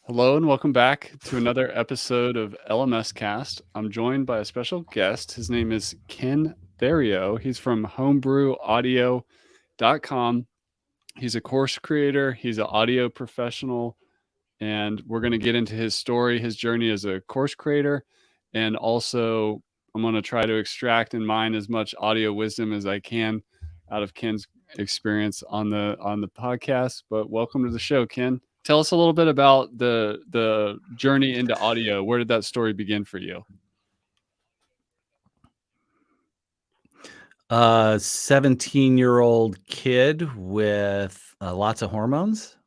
Hello and welcome back to another episode of LMS Cast. I'm joined by a special guest. His name is Ken Therio. He's from homebrewaudio.com. He's a course creator, he's an audio professional, and we're going to get into his story, his journey as a course creator, and also I'm going to try to extract and mine as much audio wisdom as I can out of Ken's experience on the podcast. But welcome to the show, Ken. Tell us a little bit about the journey into audio. Where did that story begin for you? 17-year-old kid with lots of hormones.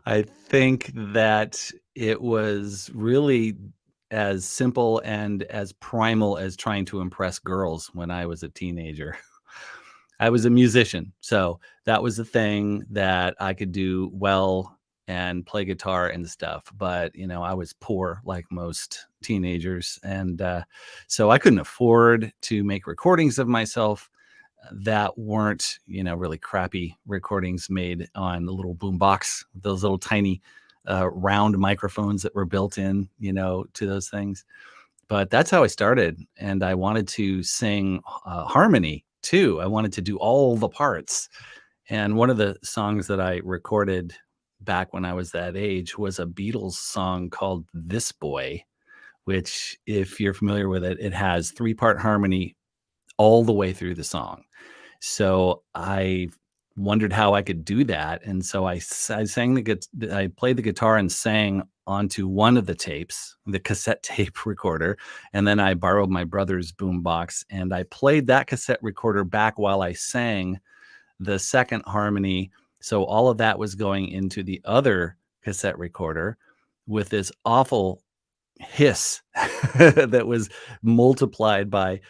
I think that it was really as simple and as primal as trying to impress girls when I was a teenager. I was a musician, so that was the thing that I could do well and play guitar and stuff. But I was poor like most teenagers, and so I couldn't afford to make recordings of myself that weren't really crappy recordings made on the little boombox, those little tiny round microphones that were built in, to those things. But that's how I started, and I wanted to sing harmony too. I wanted to do all the parts. And one of the songs that I recorded back when I was that age was a Beatles song called This Boy, which, if you're familiar with it, it has 3-part harmony all the way through the song. So I wondered how I could do that. And so I played the guitar and sang onto one of the tapes, the cassette tape recorder. And then I borrowed my brother's boombox and I played that cassette recorder back while I sang the second harmony. So all of that was going into the other cassette recorder with this awful hiss that was multiplied by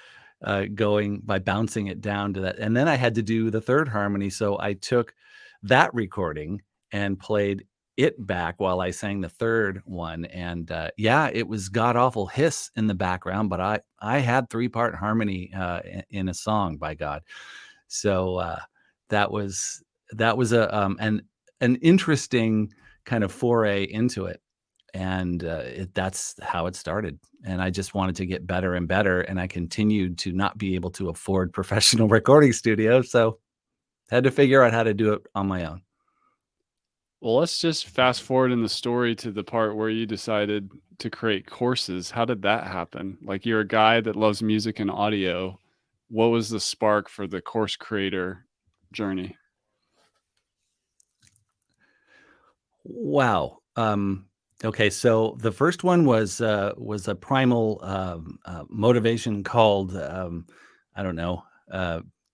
bouncing it down to that. And then I had to do the third harmony. So I took that recording and played it back while I sang the third one. And it was god awful hiss in the background, but I had 3-part harmony in a song, by God. So that was an interesting kind of foray into it. And that's how it started. And I just wanted to get better and better. And I continued to not be able to afford professional recording studios. So had to figure out how to do it on my own. Well, let's just fast forward in the story to the part where you decided to create courses. How did that happen? Like, you're a guy that loves music and audio. What was the spark for the course creator journey? Wow. Okay, so the first one was a primal motivation called I don't know,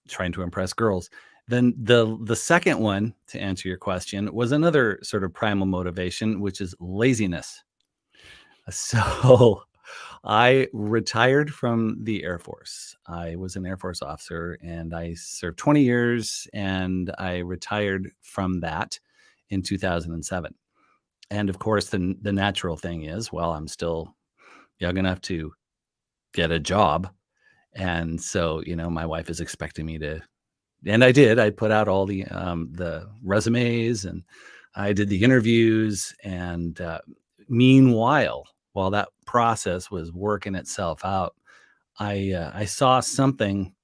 trying to impress girls. Then the second one, to answer your question, was another sort of primal motivation, which is laziness. So I retired from the Air Force. I was an Air Force officer and I served 20 years and I retired from that in 2007. And of course, the natural thing is, well, I'm still young enough to get a job. And so, my wife is expecting me to, and I did. I put out all the resumes and I did the interviews. And meanwhile, while that process was working itself out, I saw something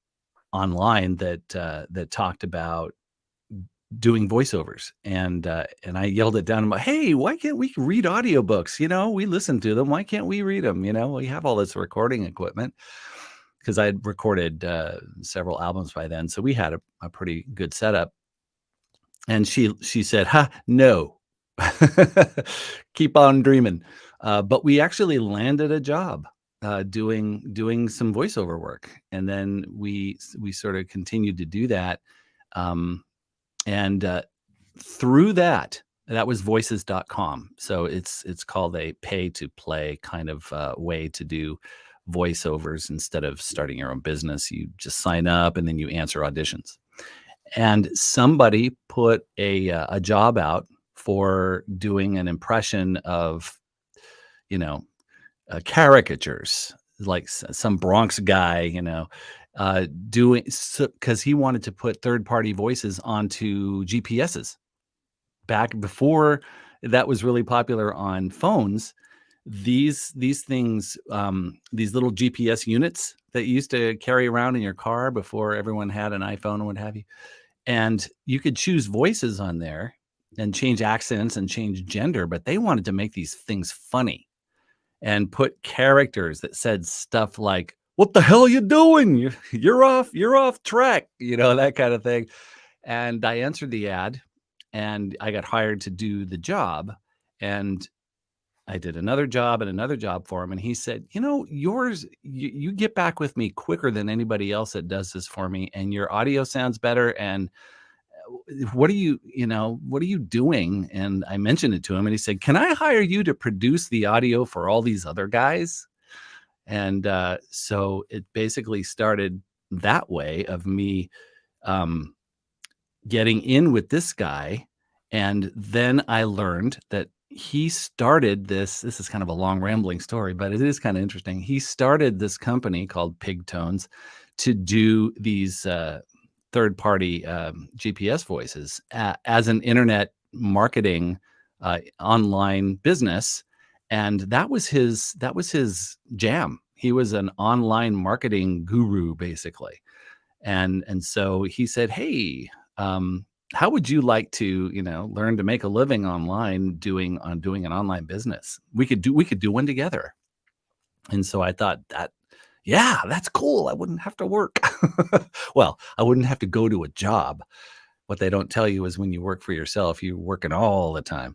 online that talked about doing voiceovers, and I yelled it down. I'm like, hey, why can't we read audiobooks? We listen to them. Why can't we read them? We have all this recording equipment, because I had recorded several albums by then. So we had a pretty good setup. And she said, ha, no, keep on dreaming. But we actually landed a job doing some voiceover work. And then we sort of continued to do that. And through that was voices.com. So it's called a pay to play kind of way to do voiceovers. Instead of starting your own business, you just sign up and then you answer auditions. And somebody put a job out for doing an impression of, caricatures, like some Bronx guy, doing, because he wanted to put third-party voices onto GPSs back before that was really popular on phones. These things, these little GPS units that you used to carry around in your car before everyone had an iPhone and what have you, and you could choose voices on there and change accents and change gender, but they wanted to make these things funny and put characters that said stuff like, "What the hell are you doing? You're off track," that kind of thing. And I answered the ad, and I got hired to do the job. And I did another job and another job for him, and he said, you get back with me quicker than anybody else that does this for me, and your audio sounds better. And what are you doing?" And I mentioned it to him, and he said, "Can I hire you to produce the audio for all these other guys?" And so it basically started that way of me um, getting in with this guy. And then I learned that he started this is kind of a long rambling story, but it is kind of interesting. He started this company called Pigtones to do these third party GPS voices as an internet marketing online business. And that was his jam. He was an online marketing guru, basically. And so he said, "Hey, how would you like to, learn to make a living online doing an online business? We could do one together." And so I thought yeah, that's cool. I wouldn't have to work. Well, I wouldn't have to go to a job. What they don't tell you is when you work for yourself, you're working all the time.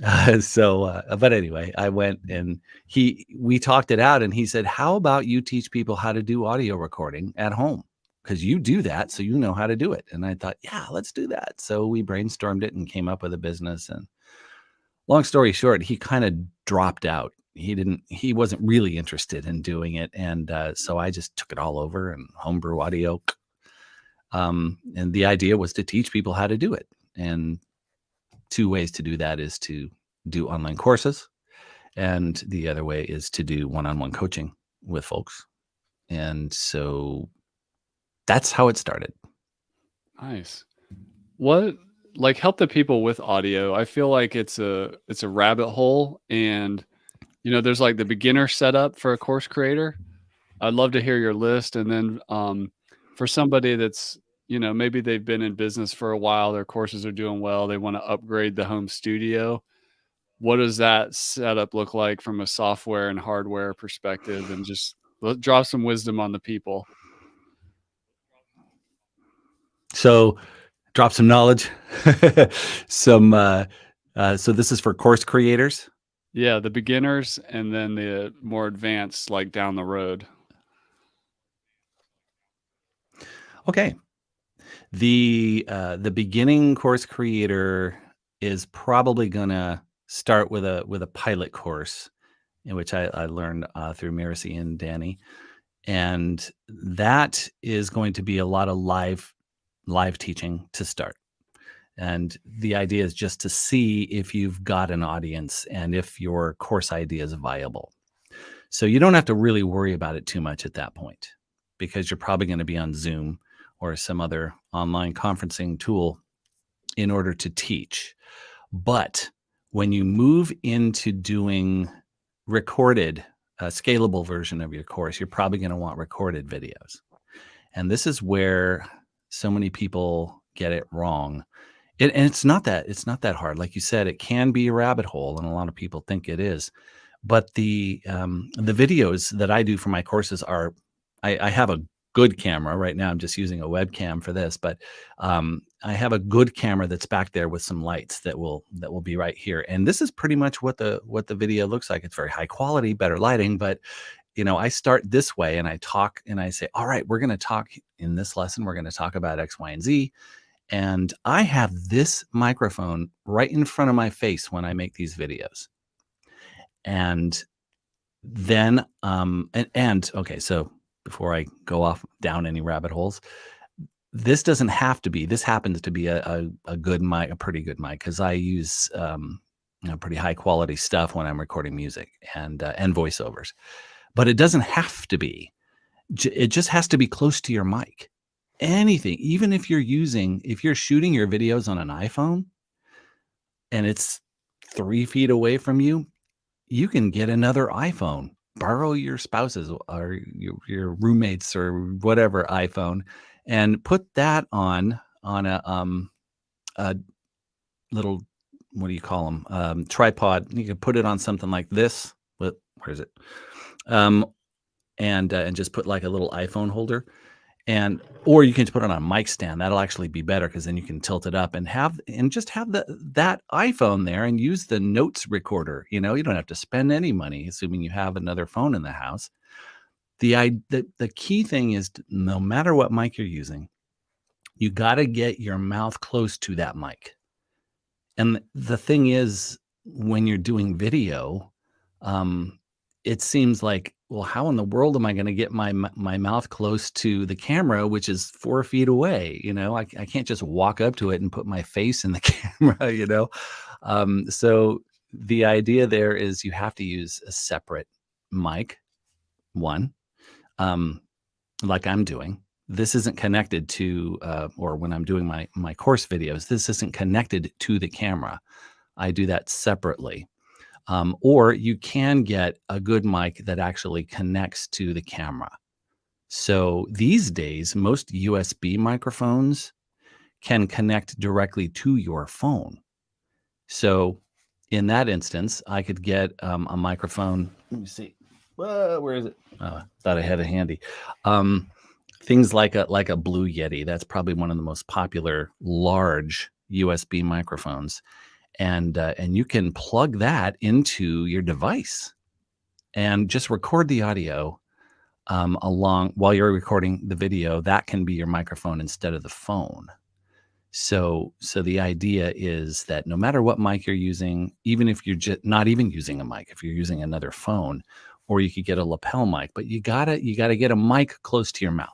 But anyway, I went, and we talked it out, and he said, "How about you teach people how to do audio recording at home? Because you do that, so you know how to do it." And I thought, yeah, let's do that. So we brainstormed it and came up with a business. And long story short, he kind of dropped out. He wasn't really interested in doing it. And so I just took it all over, and Home Brew Audio. And the idea was to teach people how to do it. And two ways to do that is to do online courses, and the other way is to do one-on-one coaching with folks. And so that's how it started. Nice. What like, help the people with audio? I feel like it's a rabbit hole, and, there's, like, the beginner setup for a course creator. I'd love to hear your list, and then, for somebody that's, maybe they've been in business for a while, their courses are doing well, they wanna upgrade the home studio. What does that setup look like from a software and hardware perspective? And just drop some wisdom on the people. So drop some knowledge. some So this is for course creators. Yeah, the beginners and then the more advanced, like, down the road. Okay. The beginning course creator is probably gonna start with a pilot course, in which I learned through Miracy and Danny. And that is going to be a lot of live teaching to start. And the idea is just to see if you've got an audience and if your course idea is viable. So you don't have to really worry about it too much at that point, because you're probably going to be on Zoom or some other online conferencing tool in order to teach. But when you move into doing recorded, a scalable version of your course, you're probably going to want recorded videos. And this is where so many people get it wrong. And it's not that hard. Like you said, it can be a rabbit hole, and a lot of people think it is. But the videos that I do for my courses are, I have a good camera right now. I'm just using a webcam for this, but I have a good camera that's back there with some lights that will be right here. And this is pretty much what the video looks like. It's very high quality, better lighting, but I start this way, and I talk, and I say, "All right, we're going to talk in this lesson. We're going to talk about X, Y, and Z." And I have this microphone right in front of my face when I make these videos. And then, okay, so before I go off down any rabbit holes, this doesn't have to be, this happens to be a good mic, a pretty good mic, because I use pretty high quality stuff when I'm recording music and voiceovers. But it doesn't have to be. It just has to be close to your mic. Anything, even if you're shooting your videos on an iPhone and it's 3 feet away from you, you can get another iPhone. Borrow your spouse's or your roommates or whatever iPhone and put that on a little, what do you call them? Tripod. You can put it on something like this. Where is it? Um, and just put like a little iPhone holder, and or you can just put it on a mic stand. That'll actually be better because then you can tilt it up and just have that iPhone there and use the notes recorder. You don't have to spend any money, assuming you have another phone in the house. The key thing is no matter what mic you're using, you got to get your mouth close to that mic. And the thing is, when you're doing video, um, it seems like, well, how in the world am I going to get my mouth close to the camera, which is 4 feet away? I can't just walk up to it and put my face in the camera. So the idea there is you have to use a separate mic, one, like I'm doing. This isn't connected to, or when I'm doing my course videos, this isn't connected to the camera. I do that separately. Or you can get a good mic that actually connects to the camera. So these days, most USB microphones can connect directly to your phone. So in that instance, I could get a microphone. Let me see. Where is it? Oh, thought I had it handy. Things like a Blue Yeti. That's probably one of the most popular large USB microphones. And you can plug that into your device and just record the audio along while you're recording the video. That can be your microphone instead of the phone. So the idea is that no matter what mic you're using, even if you're just not even using a mic, if you're using another phone, or you could get a lapel mic, but you gotta get a mic close to your mouth.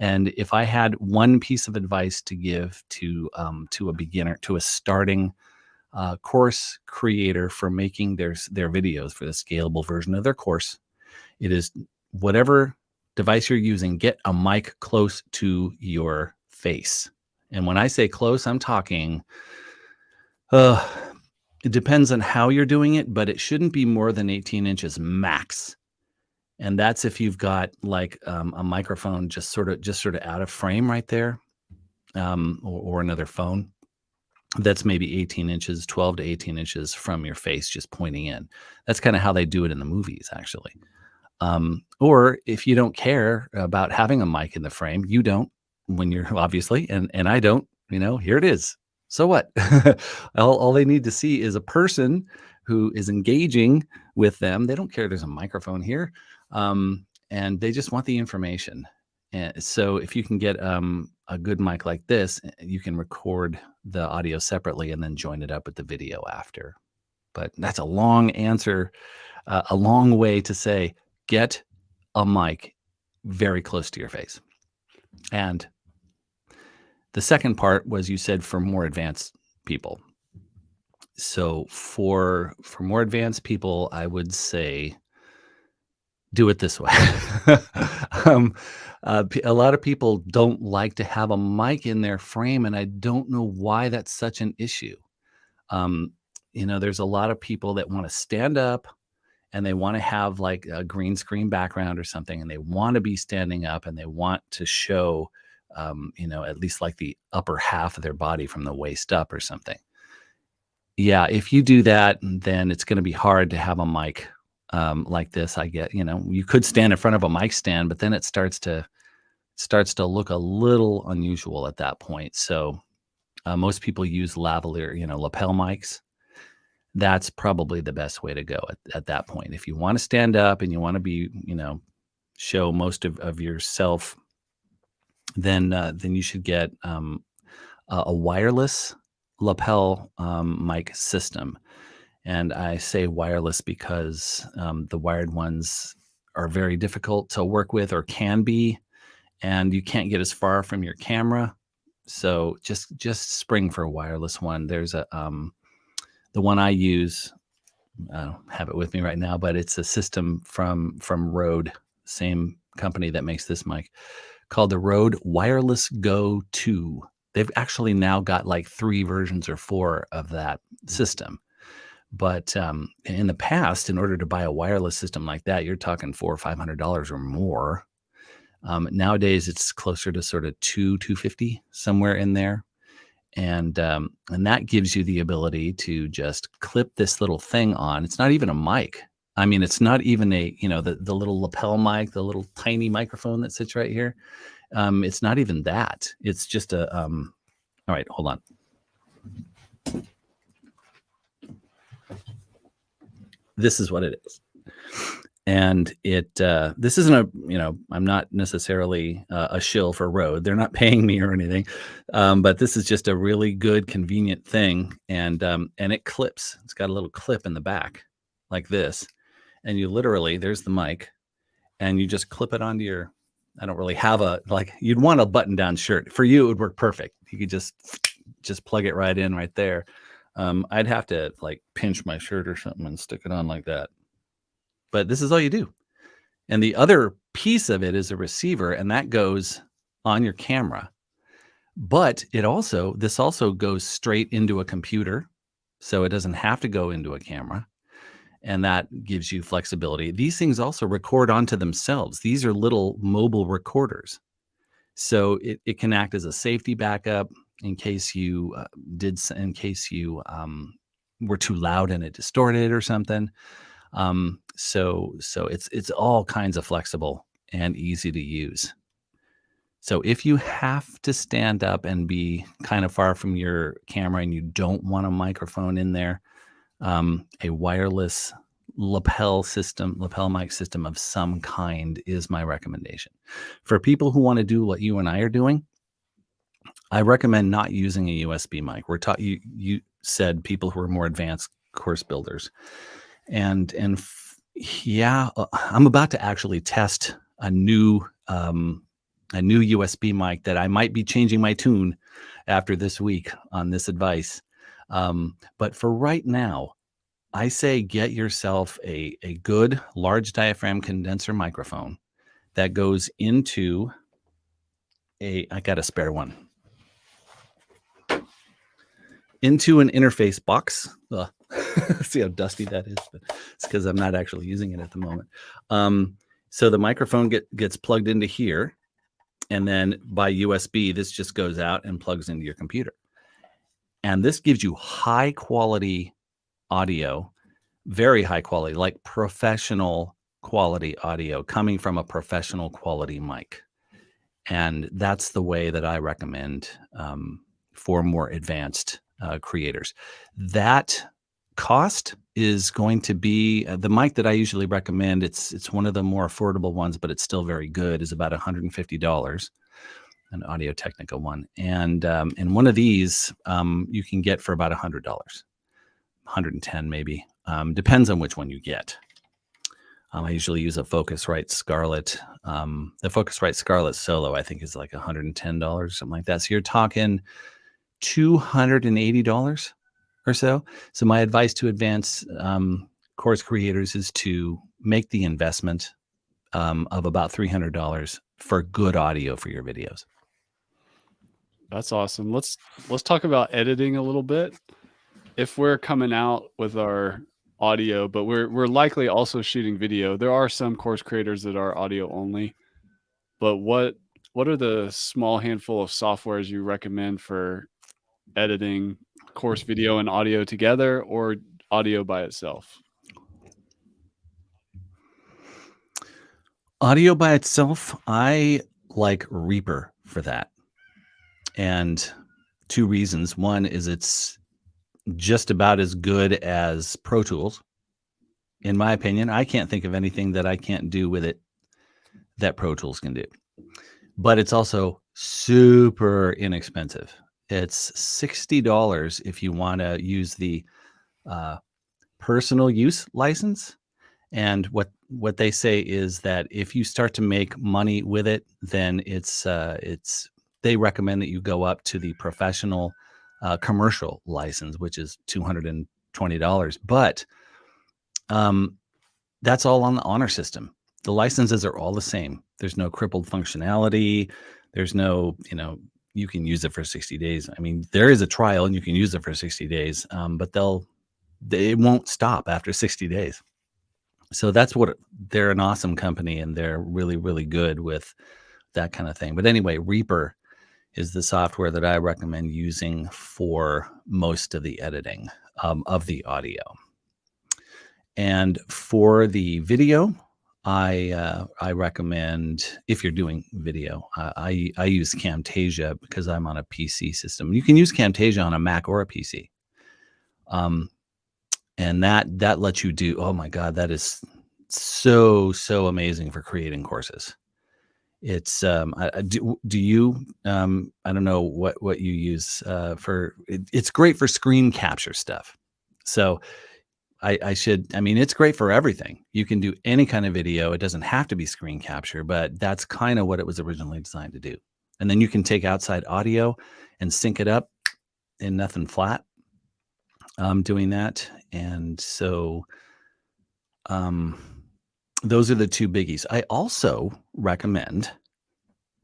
And if I had one piece of advice to give to a beginner, to a starting course creator for making their videos for the scalable version of their course, it is whatever device you're using, get a mic close to your face. And when I say close, I'm talking, it depends on how you're doing it, but it shouldn't be more than 18 inches max. And that's if you've got like a microphone just sort of out of frame right there, or another phone that's maybe 18 inches, 12 to 18 inches from your face, just pointing in. That's kind of how they do it in the movies, actually. Or if you don't care about having a mic in the frame, you don't, when you're obviously, and I don't, here it is. So what? all they need to see is a person who is engaging with them. They don't care there's a microphone here. And they just want the information. And so if you can get a good mic like this, you can record the audio separately and then join it up with the video after. But that's a long answer, a long way to say, get a mic very close to your face. And the second part was, you said, for more advanced people. So for more advanced people, I would say do it this way. A lot of people don't like to have a mic in their frame, and I don't know why that's such an issue. There's a lot of people that want to stand up and they want to have like a green screen background or something, and they want to be standing up and they want to show, at least like the upper half of their body from the waist up or something. Yeah, if you do that, then it's going to be hard to have a mic like this. I get, you could stand in front of a mic stand, but then it starts to look a little unusual at that point. So most people use lavalier, lapel mics. That's probably the best way to go at that point. If you want to stand up and you want to be, show most of yourself, then you should get a wireless lapel mic system. And I say wireless because the wired ones are very difficult to work with, or can be, and you can't get as far from your camera. So just spring for a wireless one. There's the one I use. I don't have it with me right now, but it's a system from Rode, same company that makes this mic, called the Rode Wireless Go 2. They've actually now got like 3 versions or 4 of that system. But in the past, in order to buy a wireless system like that, you're talking $400 or $500 or more. Nowadays, it's closer to sort of $250, somewhere in there. And that gives you the ability to just clip this little thing on. It's not even a mic. I mean, it's not even the little lapel mic, the little tiny microphone that sits right here. It's not even that. It's just all right, hold on. This is what it is. And this isn't I'm not necessarily a shill for Rode. They're not paying me or anything. But this is just a really good, convenient thing. And it clips. It's got a little clip in the back like this. And you literally, there's the mic, and you just clip it onto your, I don't really have you'd want a button down shirt. For you, it would work perfect. You could just plug it right in right there. I'd have to pinch my shirt or something and stick it on like that. But this is all you do. And the other piece of it is a receiver, and that goes on your camera. But this also goes straight into a computer, so it doesn't have to go into a camera. And that gives you flexibility. These things also record onto themselves. These are little mobile recorders. So it can act as a safety backup in case you were too loud and it distorted or something. So it's all kinds of flexible and easy to use. So if you have to stand up and be kind of far from your camera and you don't want a microphone in there, a wireless lapel mic system of some kind is my recommendation. For people who want to do what you and I are doing, I recommend not using a USB mic. You said people who are more advanced course builders. And I'm about to actually test a new USB mic that I might be changing my tune after this week on this advice. But for right now, I say get yourself a good large diaphragm condenser microphone that goes into I got a spare one, into an interface box. See how dusty that is, but it's because I'm not actually using it at the moment. So the microphone gets plugged into here, and then by USB, this just goes out and plugs into your computer. And this gives you high quality audio, very high quality, like professional quality audio coming from a professional quality mic. And that's the way that I recommend for more advanced creators. That cost is going to be the mic that I usually recommend. It's one of the more affordable ones, but it's still very good, is about $150, an Audio-Technica one. And one of these you can get for about $100, $110 maybe. Depends on which one you get. I usually use a Focusrite Scarlett. The Focusrite Scarlett Solo, I think, is like $110, something like that. So you're talking $280 or so. So my advice to advanced course creators is to make the investment of about $300 for good audio for your videos. That's awesome. Let's talk about editing a little bit. If we're coming out with our audio, but we're likely also shooting video, there are some course creators that are audio only. But what are the small handful of softwares you recommend for editing course video and audio together, or audio by itself? Audio by itself, I like Reaper for that. And two reasons. One is it's just about as good as Pro Tools. In my opinion, I can't think of anything that I can't do with it that Pro Tools can do. But it's also super inexpensive. It's $60 if you want to use the personal use license. And what they say is that if you start to make money with it, then they recommend that you go up to the professional commercial license, which is $220. But that's all on the honor system. The licenses are all the same. There's no crippled functionality. There's no, you can use it for 60 days. I mean, there is a trial and you can use it for 60 days, but they'll it won't stop after 60 days. So that's what they're an awesome company, and they're really, really good with that kind of thing. But anyway, Reaper is the software that I recommend using for most of the editing of the audio. And for the video, I recommend, if you're doing video, I use Camtasia because I'm on a PC system. You can use Camtasia on a Mac or a PC, um, and that lets you do. Oh my God, that is so amazing for creating courses. It's do you I don't know what you use for it's great for screen capture stuff. So I mean, it's great for everything. You can do any kind of video. It doesn't have to be screen capture, but that's kind of what it was originally designed to do. And then you can take outside audio and sync it up in nothing flat, doing that. And so um, those are the two biggies. I also recommend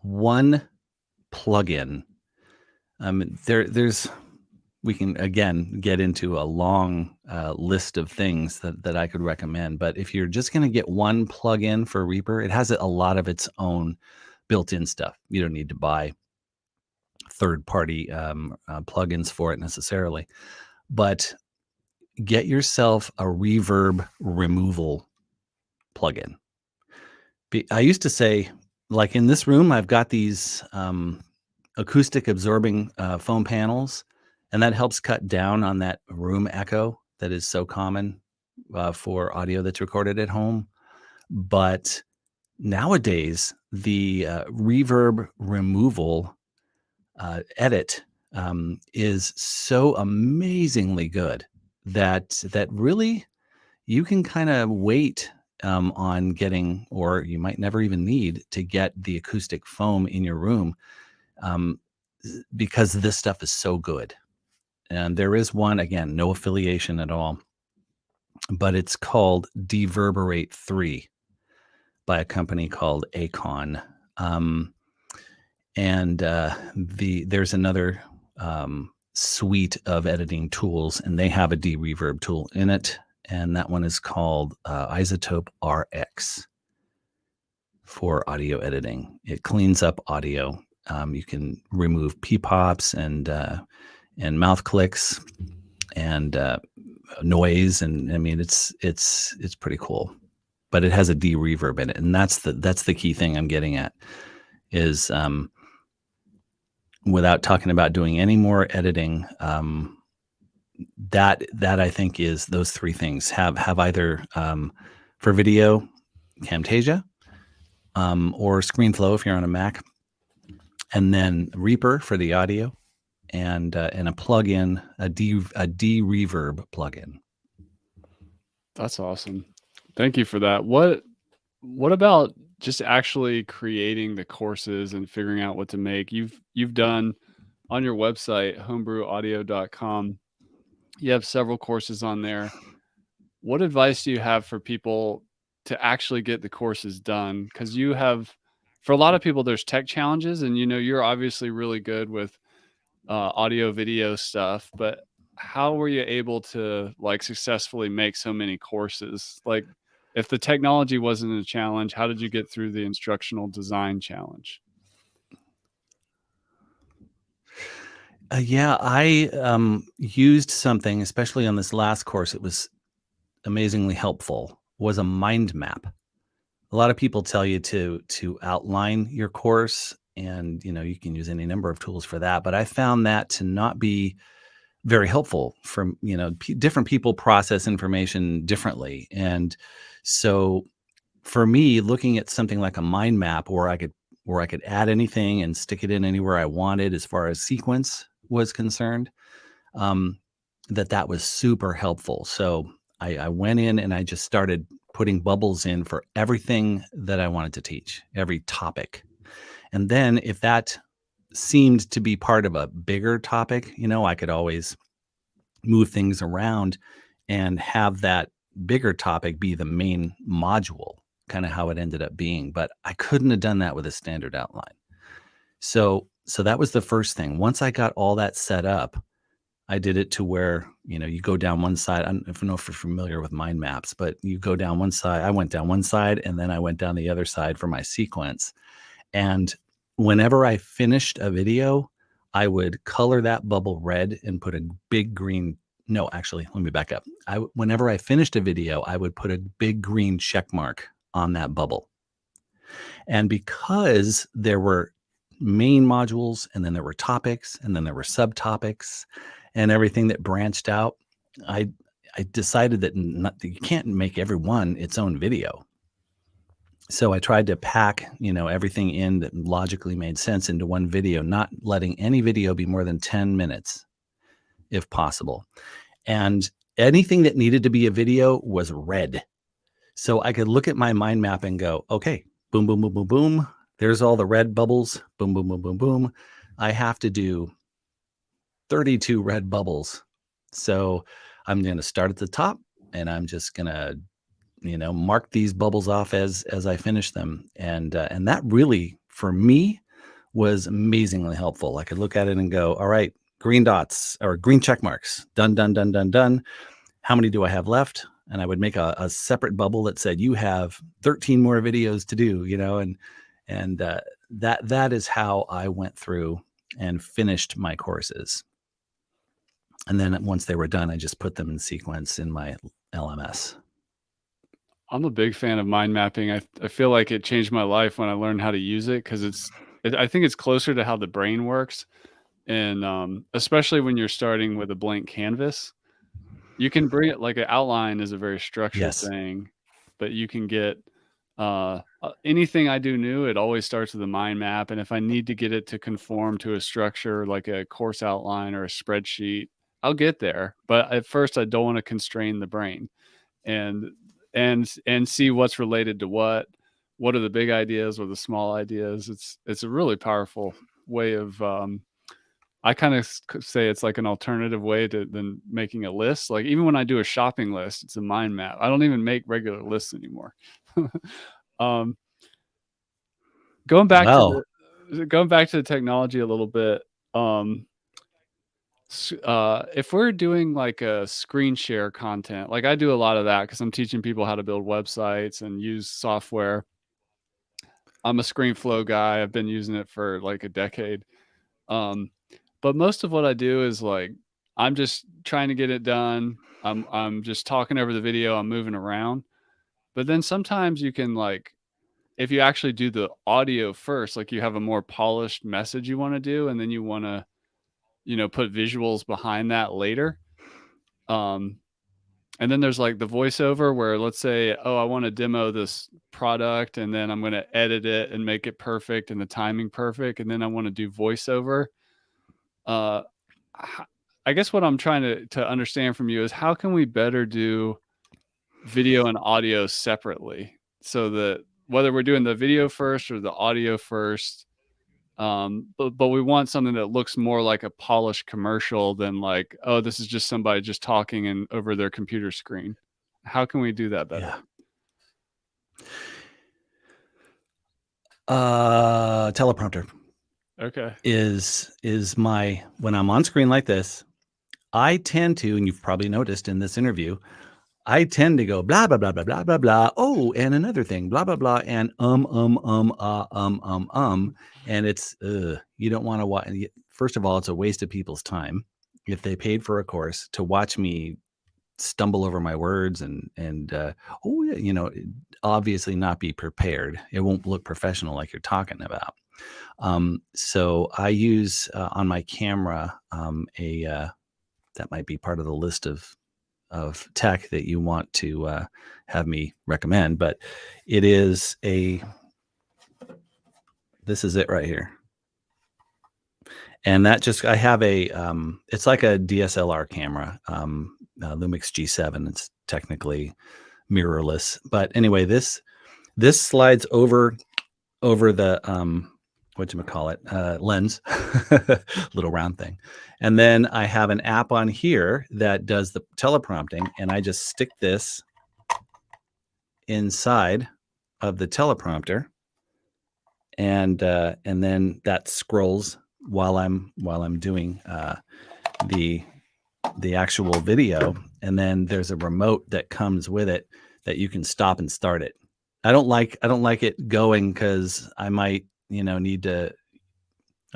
one plugin. There's we can again get into a long list of things that I could recommend. But if you're just going to get one plugin for Reaper, it has a lot of its own built-in stuff. You don't need to buy third-party plugins for it necessarily. But get yourself a reverb removal plugin. I used to say, like in this room, I've got these acoustic absorbing foam panels, and that helps cut down on that room echo that is so common for audio that's recorded at home. But nowadays, the reverb removal edit is so amazingly good that really you can kind of wait on getting, or you might never even need to get the acoustic foam in your room, um, because this stuff is so good. And there is one, again, no affiliation at all, but it's called Deverberate 3 by a company called Acon. And there's another suite of editing tools, and they have a de-reverb tool in it. And that one is called Isotope RX for audio editing. It cleans up audio. You can remove P-pops and mouth clicks and noise, and I mean it's pretty cool. But it has a de-reverb in it, and that's the key thing I'm getting at is without talking about doing any more editing. That I think is those three things have either for video Camtasia or ScreenFlow if you're on a Mac, and then Reaper for the audio, and a plugin, a de-reverb plugin. That's awesome. Thank you for that. What about just actually creating the courses and figuring out what to make? You've done on your website, homebrewaudio.com, you have several courses on there. What advice do you have for people to actually get the courses done? Because you have, for a lot of people, there's tech challenges, and you're obviously really good with audio video stuff, but how were you able to like successfully make so many courses? Like, if the technology wasn't a challenge, how did you get through the instructional design challenge? Yeah, I used something, especially on this last course. It was amazingly helpful. Was a mind map. A lot of people tell you to outline your course, and you can use any number of tools for that. But I found that to not be very helpful. From different people process information differently, and so for me, looking at something like a mind map, where I could add anything and stick it in anywhere I wanted as far as sequence was concerned, um, that was super helpful. So I went in and I just started putting bubbles in for everything that I wanted to teach, every topic. And then if that seemed to be part of a bigger topic, I could always move things around and have that bigger topic be the main module, kind of how it ended up being. But I couldn't have done that with a standard outline. So that was the first thing. Once I got all that set up, I did it to where, you go down one side. I don't know if you're familiar with mind maps, but you go down one side. I went down one side and then I went down the other side for my sequence. And whenever I finished a video, I would color that bubble red and put a big green. No, actually, let me back up. Whenever I finished a video, I would put a big green check mark on that bubble. And because there were main modules and then there were topics and then there were subtopics and everything that branched out, I I decided that you can't make every one its own video. So I tried to pack, everything in that logically made sense into one video, not letting any video be more than 10 minutes if possible. And anything that needed to be a video was red. So I could look at my mind map and go, okay, boom, boom, boom, boom, boom. There's all the red bubbles. Boom, boom, boom, boom, boom. I have to do 32 red bubbles. So I'm going to start at the top and I'm just going to, mark these bubbles off as I finish them. And that really, for me, was amazingly helpful. I could look at it and go, all right, green dots or green check marks, done, done, done, done, done. How many do I have left? And I would make a separate bubble that said, you have 13 more videos to do, and that is how I went through and finished my courses. And then once they were done, I just put them in sequence in my LMS. I'm a big fan of mind mapping. I feel like it changed my life when I learned how to use it because I think it's closer to how the brain works, and especially when you're starting with a blank canvas, you can bring it like an outline is a very structured Yes. thing, but you can get anything I do new. It always starts with a mind map, and if I need to get it to conform to a structure like a course outline or a spreadsheet, I'll get there. But at first, I don't want to constrain the brain and and see what's related to what are the big ideas or the small ideas. It's a really powerful way of I kind of say it's like an alternative way to than making a list. Like even when I do a shopping list, it's a mind map. I don't even make regular lists anymore. um going back to Well, going back to the technology a little bit. um if we're doing like a screen share content, like I do a lot of that because I'm teaching people how to build websites and use software. I'm a ScreenFlow guy. I've been using it for like a decade. Um, but most of what I do is like I'm just trying to get it done. I'm just talking over the video. I'm moving around. But then sometimes you can like if you actually do the audio first, like you have a more polished message you want to do, and then you want to put visuals behind that later. Um, and then there's like the voiceover where let's say, oh, I want to demo this product and then I'm going to edit it and make it perfect and the timing perfect. And then I want to do voiceover. Uh, h- I guess what I'm trying to understand from you is how can we better do video and audio separately so that whether we're doing the video first or the audio first, but we want something that looks more like a polished commercial than like, oh, this is just somebody just talking and over their computer screen. How can we do that better? yeah. Teleprompter Okay. is my when I'm on screen like this, I tend to, and you've probably noticed in this interview, I tend to go blah blah blah blah blah blah blah. Oh, and another thing, blah blah blah, and and it's you don't want to watch. First of all, it's a waste of people's time if they paid for a course to watch me stumble over my words and oh yeah, obviously not be prepared. It won't look professional like you're talking about. So I use on my camera a that might be part of the list of tech that you want to have me recommend, but it is this is it right here. And that just, I have it's like a DSLR camera, Lumix G7. It's technically mirrorless, but anyway, this slides over the whatchamacallit, lens, little round thing. And then I have an app on here that does the teleprompting, and I just stick this inside of the teleprompter, and then that scrolls while I'm doing the the actual video, and then there's a remote that comes with it that you can stop and start it. I don't like it going because I might, need to.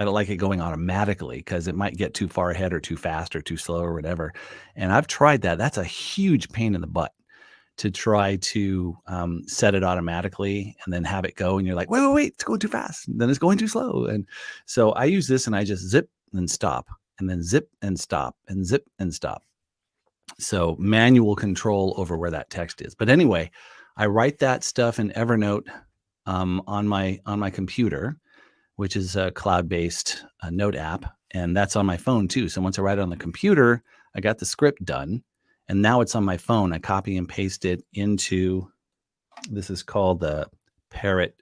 I don't like it going automatically because it might get too far ahead or too fast or too slow or whatever. And I've tried that. That's a huge pain in the butt to try to set it automatically and then have it go. And you're like, wait, it's going too fast. And then it's going too slow. And so I use this and I just zip and stop and then zip and stop and zip and stop. So manual control over where that text is. But anyway, I write that stuff in Evernote on my computer, which is a cloud-based note app, and that's on my phone too. So once I write it on the computer, I got the script done, and now it's on my phone. I copy and paste it into, this is called the Parrot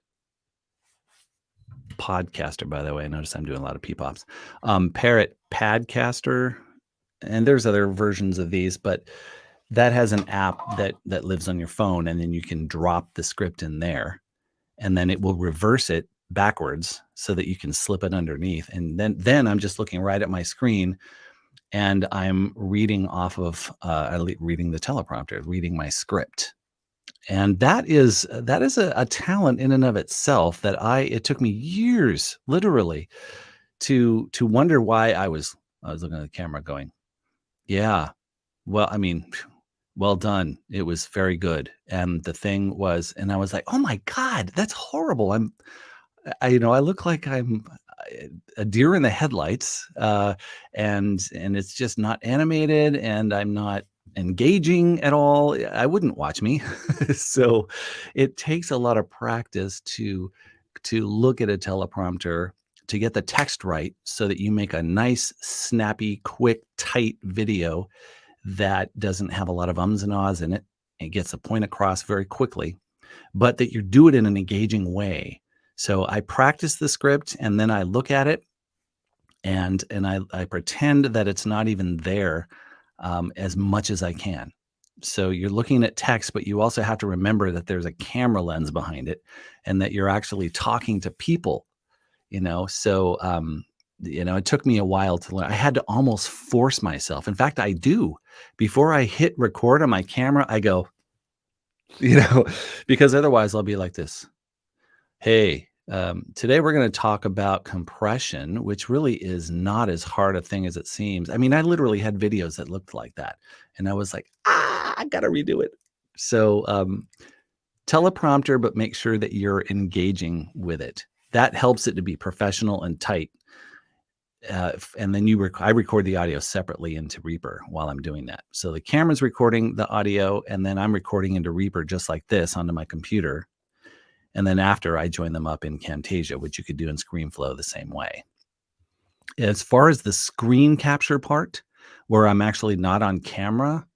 Podcaster, by the way. I notice I'm doing a lot of P-pops. Parrot Padcaster, and there's other versions of these, but that has an app that lives on your phone, and then you can drop the script in there, and then it will reverse it backwards so that you can slip it underneath. And then I'm just looking right at my screen and I'm reading off of reading the teleprompter, reading my script. And that is a talent in and of itself that it took me years, literally, to wonder why I was looking at the camera going, yeah, well, I mean, well done. It was very good. And the thing was, and I was like, oh my God, that's horrible. I look like I'm a deer in the headlights, and it's just not animated, and I'm not engaging at all. I wouldn't watch me. So it takes a lot of practice to look at a teleprompter, to get the text right so that you make a nice, snappy, quick, tight video that doesn't have a lot of ums and ahs in it. It gets a point across very quickly, but that you do it in an engaging way. So I practice the script and then I look at it and I pretend that it's not even there as much as I can. So you're looking at text, but you also have to remember that there's a camera lens behind it and that you're actually talking to people, So, it took me a while to learn. I had to almost force myself. In fact, I do. Before I hit record on my camera, I go, because otherwise I'll be like this. Hey, today we're going to talk about compression, which really is not as hard a thing as it seems. I mean, I literally had videos that looked like that. And I was like, I got to redo it. So teleprompter, but make sure that you're engaging with it. That helps it to be professional and tight. And then I record the audio separately into Reaper while I'm doing that. So the camera's recording the audio, and then I'm recording into Reaper just like this onto my computer. And then after, I join them up in Camtasia, which you could do in ScreenFlow the same way. As far as the screen capture part, where I'm actually not on camera,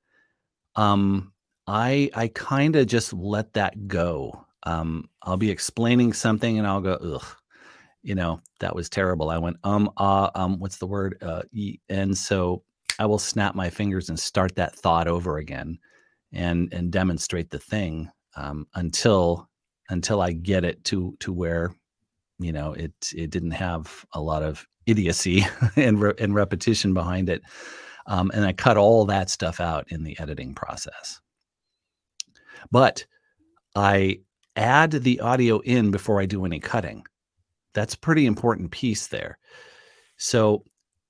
I kind of just let that go. I'll be explaining something and I'll go, ugh, that was terrible. I went, what's the word? And so I will snap my fingers and start that thought over again and demonstrate the thing until I get it to where, it didn't have a lot of idiocy and repetition behind it. And I cut all that stuff out in the editing process. But I add the audio in before I do any cutting. That's a pretty important piece there. So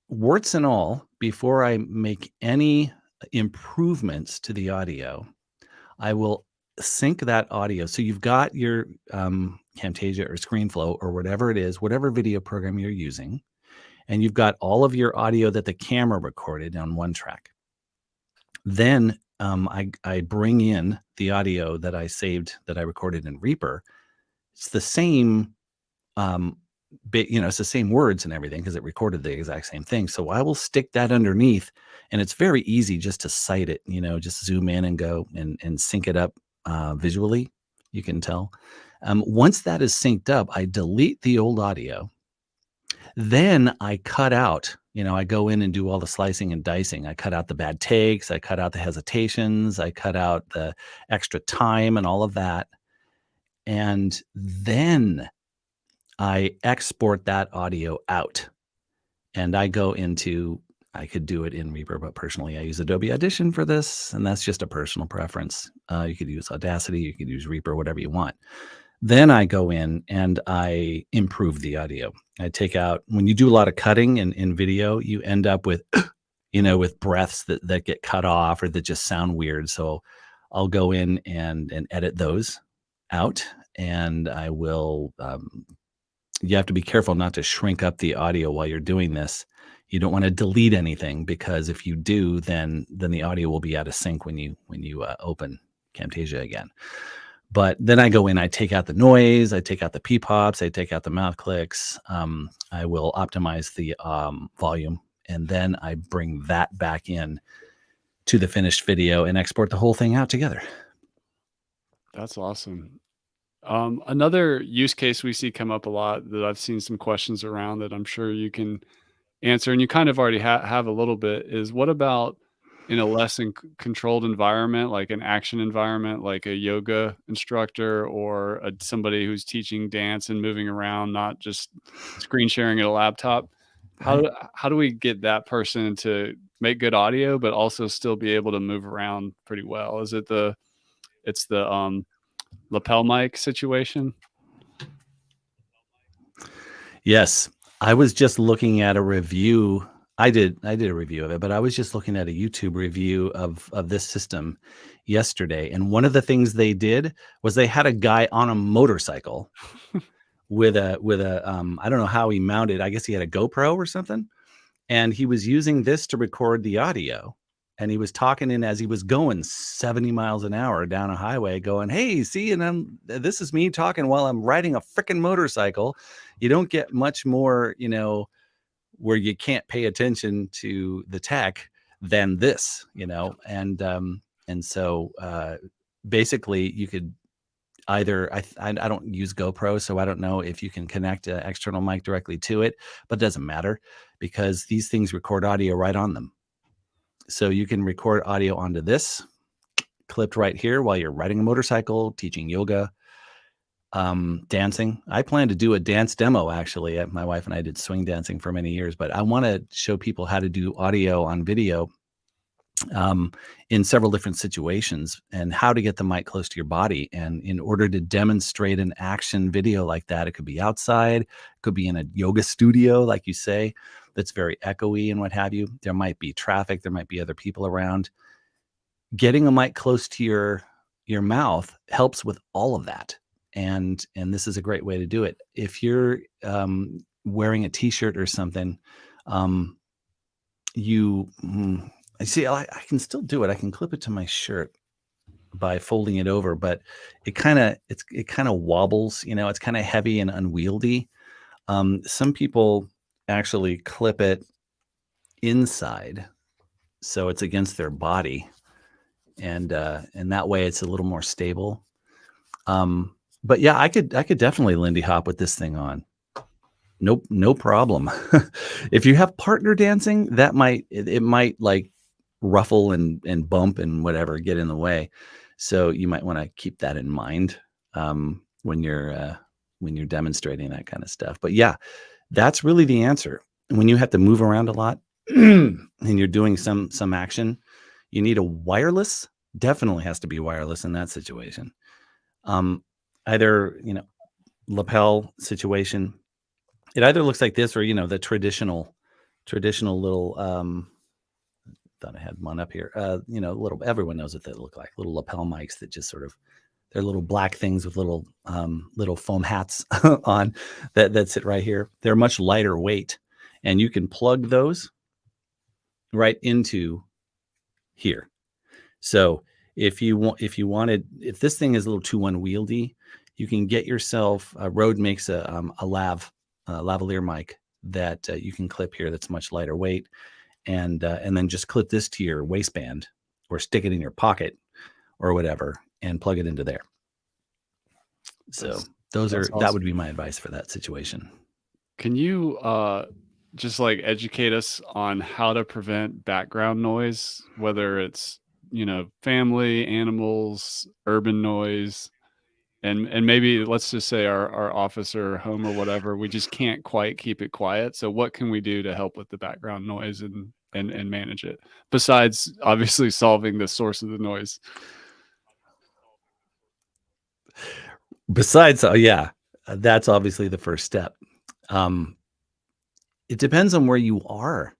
warts and all, before I make any improvements to the audio, I will sync that audio. So you've got your Camtasia or ScreenFlow or whatever it is, whatever video program you're using, and you've got all of your audio that the camera recorded on one track. Then I bring in the audio that I saved, that I recorded in Reaper. It's the same, it's the same words and everything because it recorded the exact same thing. So I will stick that underneath, and it's very easy just to cite it, just zoom in and go and sync it up visually. You can tell. Once that is synced up, I delete the old audio. Then I cut out, I go in and do all the slicing and dicing. I cut out the bad takes. I cut out the hesitations. I cut out the extra time and all of that. And then I export that audio out. And I go into I could do it in Reaper, but personally, I use Adobe Audition for this, and that's just a personal preference. You could use Audacity, you could use Reaper, whatever you want. Then I go in and I improve the audio. I take out when you do a lot of cutting in video, you end up with with breaths that get cut off or that just sound weird. So I'll go in and edit those out, and I will. You have to be careful not to shrink up the audio while you're doing this. You don't want to delete anything, because if you do, then the audio will be out of sync when you open Camtasia again. But then I go in, I take out the noise, I take out the P-pops, I take out the mouth clicks. I will optimize the volume, and then I bring that back in to the finished video and export the whole thing out together. That's awesome. Another use case we see come up a lot that I've seen some questions around that I'm sure you can answer, and you kind of already have a little bit, is what about in a less controlled environment, like an action environment, like a yoga instructor or somebody who's teaching dance and moving around, not just screen sharing at a laptop? Right. How do we get that person to make good audio, but also still be able to move around pretty well? Is it the lapel mic situation? Yes. I was just looking at a review. I did a review of it, but I was just looking at a YouTube review of this system yesterday. And one of the things they did was they had a guy on a motorcycle with a I don't know how he mounted. I guess he had a GoPro or something, and he was using this to record the audio. And he was talking in as he was going 70 miles an hour down a highway, going, "Hey, see, and this is me talking while I'm riding a freaking motorcycle." You don't get much more, where you can't pay attention to the tech than this, and so basically you could either I don't use GoPro, so I don't know if you can connect an external mic directly to it, but it doesn't matter because these things record audio right on them. So you can record audio onto this clipped right here while you're riding a motorcycle, teaching yoga, dancing. I plan to do a dance demo actually. My wife and I did swing dancing for many years, but I want to show people how to do audio on video in several different situations and how to get the mic close to your body. And in order to demonstrate an action video like that, it could be outside, it could be in a yoga studio, like you say, that's very echoey and what have you. There might be traffic, there might be other people around. Getting a mic close to your mouth helps with all of that. And this is a great way to do it. If you're wearing a t-shirt or something, you I see. I can still do it. I can clip it to my shirt by folding it over, but it kind of wobbles. It's kind of heavy and unwieldy. Some people actually clip it inside, so it's against their body, and that way it's a little more stable. But yeah, I could definitely Lindy Hop with this thing on. Nope, no problem. If you have partner dancing, that it might like ruffle and bump and whatever get in the way. So you might want to keep that in mind when you're demonstrating that kind of stuff. But yeah, that's really the answer. When you have to move around a lot and you're doing some action, you need a wireless. Definitely has to be wireless in that situation. Either lapel situation. It either looks like this or the traditional little thought I had one up here. Little everyone knows what they look like. Little lapel mics that just sort of they're little black things with little foam hats on that sit right here. They're much lighter weight, and you can plug those right into here. So if this thing is a little too unwieldy, you can get yourself. Rode makes a lavalier mic that you can clip here. That's much lighter weight, and then just clip this to your waistband or stick it in your pocket or whatever, and plug it into there. So That's that awesome. would be my advice for that situation. Can you just like educate us on how to prevent background noise, whether it's, family, animals, urban noise, and maybe let's just say our office or home or whatever, we just can't quite keep it quiet. So what can we do to help with the background noise and manage it, besides obviously solving the source of the noise. Besides, yeah, that's obviously the first step. Um, it depends on where you are,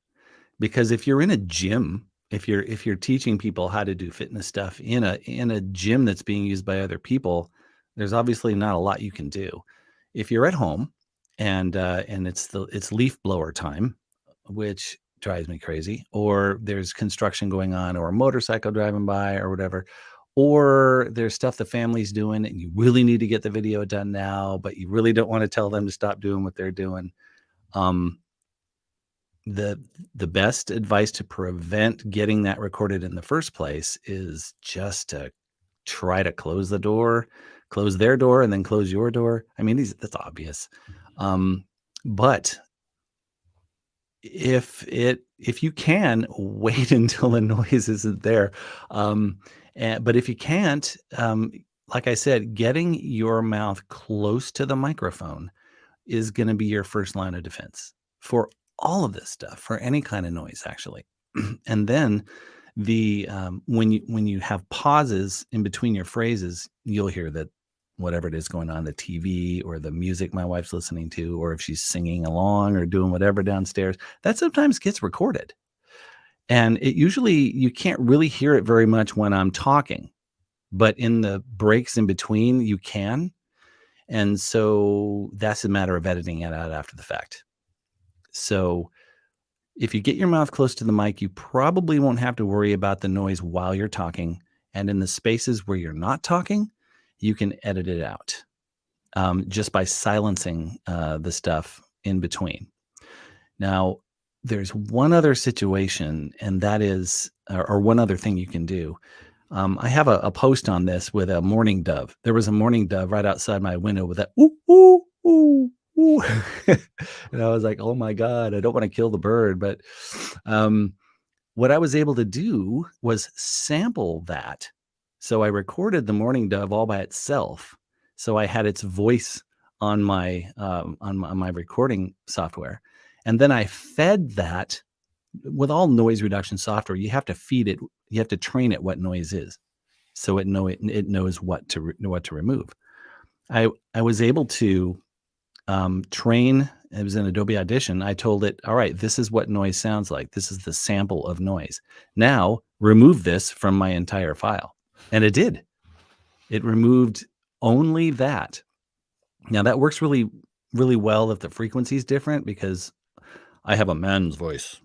because if you're in a gym, if you're teaching people how to do fitness stuff in a gym that's being used by other people, there's obviously not a lot you can do. If you're at home and it's leaf blower time, which drives me crazy, or there's construction going on, or a motorcycle driving by, or whatever, or there's stuff the family's doing and you really need to get the video done now, but you really don't want to tell them to stop doing what they're doing. Um, the the best advice to prevent getting that recorded in the first place is just to try to close their door, and then close your door. I mean, that's obvious. But if you can wait until the noise isn't there, but if you can't, like I said, getting your mouth close to the microphone is going to be your first line of defense for all of this stuff, for any kind of noise, actually. And then when you have pauses in between your phrases, you'll hear that whatever it is going on, the TV or the music my wife's listening to, or if she's singing along or doing whatever downstairs, that sometimes gets recorded. And it usually, you can't really hear it very much when I'm talking, but in the breaks in between, you can. And so that's a matter of editing it out after the fact. So if you get your mouth close to the mic, you probably won't have to worry about the noise while you're talking. And in the spaces where you're not talking, you can edit it out just by silencing the stuff in between. Now, there's one other situation, and that is, or one other thing you can do. I have a post on this with a mourning dove. There was a mourning dove right outside my window with that ooh, ooh, ooh, ooh. And I was like, oh my God, I don't want to kill the bird. But what I was able to do was sample that. So I recorded the mourning dove all by itself. So I had its voice on my recording software. And then I fed that. With all noise reduction software, you have to feed it, you have to train it what noise is, so it knows what to remove. I was able to train. It was in Adobe Audition. I told it, all right, this is what noise sounds like. This is the sample of noise. Now remove this from my entire file. And it did. It removed only that. Now that works really, really well if the frequency is different, because I have a man's voice.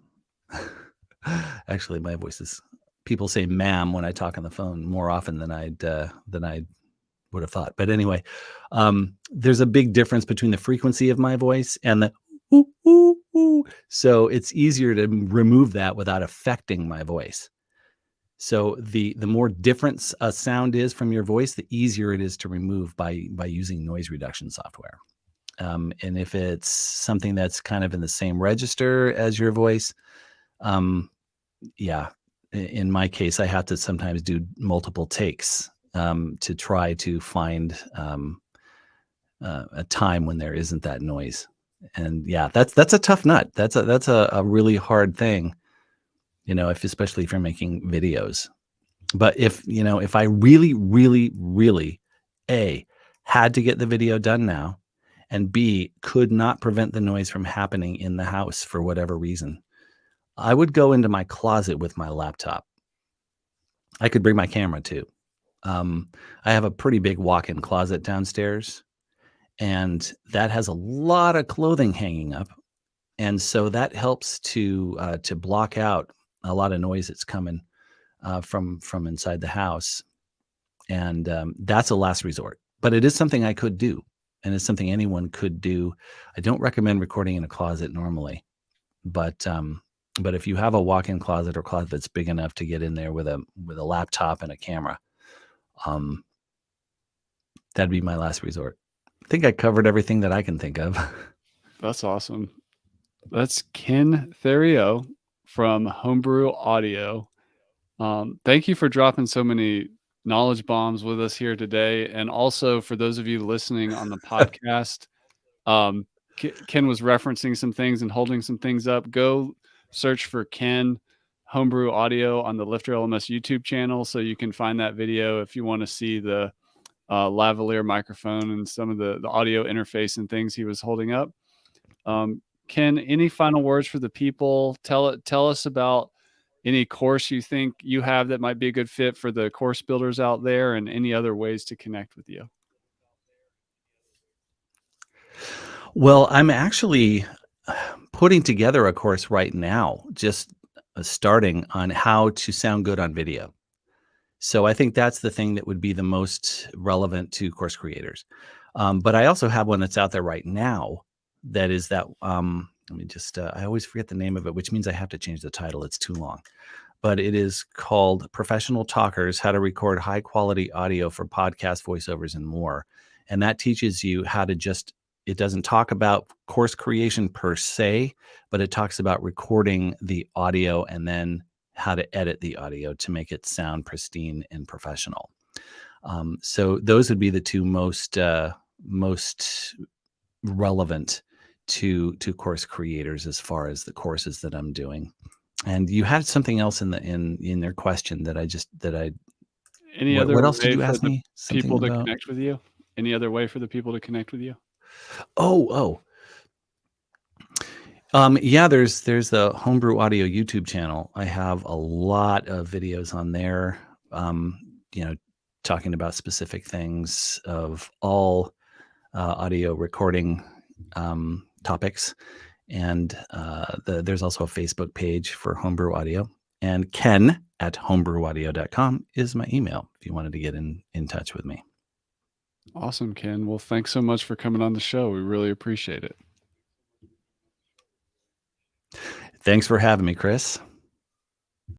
Actually, my voice is, people say ma'am when I talk on the phone more often than I would have thought. But anyway, there's a big difference between the frequency of my voice and the ooh, ooh, ooh. So it's easier to remove that without affecting my voice. So the more different a sound is from your voice, the easier it is to remove by using noise reduction software. And if it's something that's kind of in the same register as your voice, yeah, in my case, I have to sometimes do multiple takes to try to find a time when there isn't that noise. And yeah, that's a tough nut. That's a really hard thing, especially if you're making videos. But if I really, really, really, A, had to get the video done now, and B, could not prevent the noise from happening in the house for whatever reason, I would go into my closet with my laptop. I could bring my camera too. I have a pretty big walk-in closet downstairs, and that has a lot of clothing hanging up, and so that helps to block out a lot of noise that's coming from inside the house, and that's a last resort. But it is something I could do, and it's something anyone could do. I don't recommend recording in a closet normally, but if you have a walk-in closet or closet that's big enough to get in there with a laptop and a camera, that'd be my last resort. I think I covered everything that I can think of. That's awesome. That's Ken Therio from Home Brew Audio. Thank you for dropping so many knowledge bombs with us here today. And also for those of you listening on the podcast, Ken was referencing some things and holding some things up. Go search for Ken Homebrew Audio on the Lifter LMS YouTube channel, so you can find that video if you want to see the lavalier microphone and some of the audio interface and things he was holding up. Ken, any final words for the people? Tell us about any course you think you have that might be a good fit for the course builders out there, and any other ways to connect with you. Well, I'm actually putting together a course right now, just starting on how to sound good on video. So I think that's the thing that would be the most relevant to course creators. But I also have one that's out there right now that is that, let me just, I always forget the name of it, which means I have to change the title. It's too long. But it is called Professional Talkers: How to Record High Quality Audio for Podcast Voiceovers and More. And that teaches you how to just, it doesn't talk about course creation per se, but it talks about recording the audio and then how to edit the audio to make it sound pristine and professional. So those would be the two most relevant to course creators as far as the courses that I'm doing. And you had something else in their question that Any other what else did way you for ask the me? people Something to about? connect with you? Any other way for the people to connect with you? Oh. Yeah, there's the Homebrew Audio YouTube channel. I have a lot of videos on there, you know, talking about specific things of all audio recording topics. And there's also a Facebook page for Homebrew Audio. And ken@homebrewaudio.com is my email if you wanted to get in touch with me. Awesome, Ken. Well, thanks so much for coming on the show. We really appreciate it. Thanks for having me, Chris.